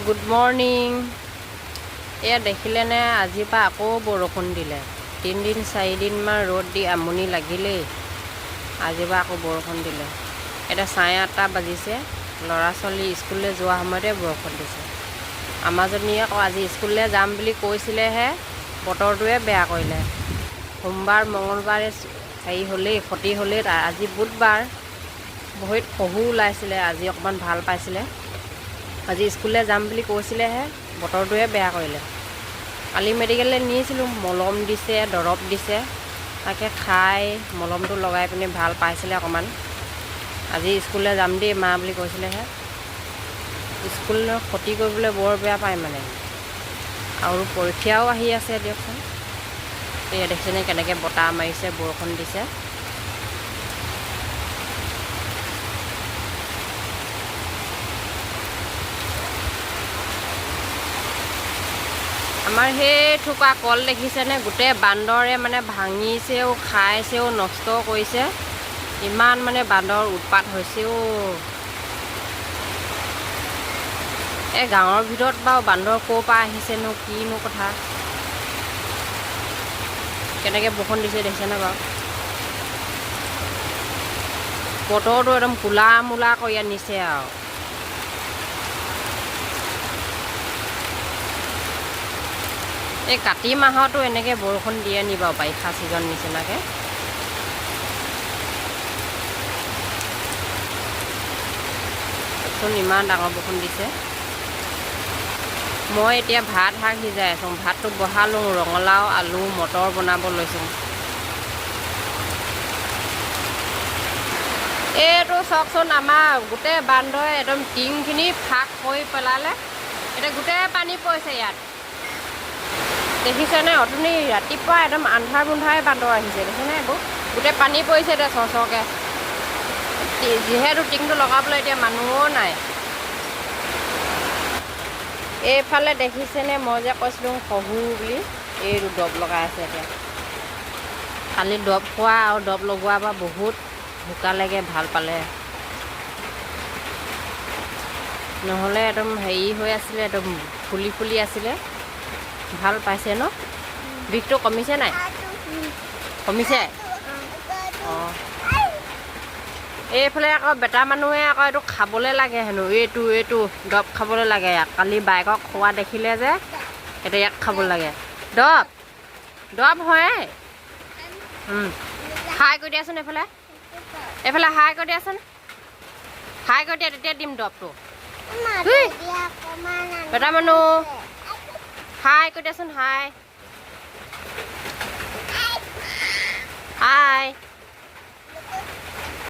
Good morning. এয়া দেখিলেনে আজিৰ পৰা আকৌ বৰষুণ দিলে। 3 দিন 4 দিনমান ৰ'দ দি আমনি লাগিলেই, আজিৰ পৰা আকৌ বৰষুণ দিলে। এতিয়া 8:30 বাজিছে, ল'ৰা ছোৱালী স্কুললৈ যোৱা সময়তে বৰষুণ দিছে। আমাৰজনীয়ে আকৌ আজি স্কুললৈ যাম বুলি কৈছিলেহে, বতৰটোৱে বেয়া কৰিলে। সোমবাৰ মঙলবাৰে ক্ষতি হ'লেই, আজি বুধবাৰ, ভৰিত শহু ওলাইছিলে, আজি অকণমান ভাল পাইছিলে। আজি স্কুললৈ যাম বুলি কৈছিলেহে, বতৰটোৱে বেয়া কৰিলে। কালি মেডিকেললৈ নিছিলোঁ, মলম দিছে, দৰৱ দিছে, তাকে খাই মলমটো লগাই পিনি ভাল পাইছিলে অকণমান। আজি স্কুললৈ যাম দেই মা বুলি কৈছিলেহে। স্কুল ক্ষতি কৰিবলৈ বৰ বেয়া পায় মানে, আৰু পৰীক্ষাও আহি আছে দিয়কচোন। এয়া দেখিছেনে কেনেকৈ বতাহ মাৰিছে, বৰষুণ দিছে। আমাৰ সেই থোপা কল দেখিছেনে, গোটেই বান্দৰে মানে ভাঙিছেও, খাইছেও, নষ্ট কৰিছে। ইমান মানে বান্দৰ উৎপাত হৈছেও। এই গাঁৱৰ ভিতৰত বাৰু বান্দৰ ক'ৰ পৰা আহিছেনো, কিনো কথা। কেনেকৈ বৰষুণ দিছে দেখিছেনে বাৰু। বতৰটো একদম কোলা মোলা কৰি আনিছে আৰু। এই কাতি মাহতো এনেকৈ বৰষুণ দিয়ে নি বাৰু, বাৰিষা ছিজন নিচিনাকৈ। চোন ইমান ডাঙৰ বৰষুণ দিছে। মই এতিয়া ভাত শাক সিজাই আছোঁ। ভাতটো বহালোঁ, ৰঙালাও আলু মটৰ বনাব লৈছোঁ। এইটো চাওকচোন, আমাৰ গোটেই বান্দৰে একদম টিংখিনি ফাঁক কৰি পেলালে। এতিয়া গোটেই পানী পৰিছে ইয়াত, দেখিছেনে। অথনি ৰাতিপুৱা একদম আন্ধাৰ মুন্ধাৰে বান্দৰ আহিছে, দেখিছেনে। এইবোৰ গোটেই পানী পৰিছে এতিয়া চৰচৰকৈ। যিহেতু টিংটো লগাবলৈ এতিয়া মানুহো নাই। এইফালে দেখিছেনে, মই যে কৈছিলোঁ শহু বুলি, এইটো দৰৱ লগাই আছে এতিয়া। কালি দৰৱ খোৱা আৰু দৰৱ লগোৱাৰ পৰা বহুত শুকালেগৈ, ভাল পালে। নহ'লে একদম হেৰি হৈ আছিলে, একদম ফুলি ফুলি আছিলে। ভাল পাইছে ন, বিষটো কমিছে নাই? কমিছে। অঁ, এইফালে আকৌ বেটা মানুহে আকৌ এইটো খাবলৈ লাগে হেনো, এইটো দৰৱ খাবলৈ লাগে। কালি বাইকক খোৱা দেখিলে যে, এতিয়া ইয়াক খাব লাগে। দৰৱ হয়। হাই কৰি দিয়াচোন, এইফালে হাই কৰি দিয়াচোন। হাই কৰি দিয়া, তেতিয়া দিম দৰৱটো। বেটা মানুহ হাই কৰি দিয়াচোন, হাই।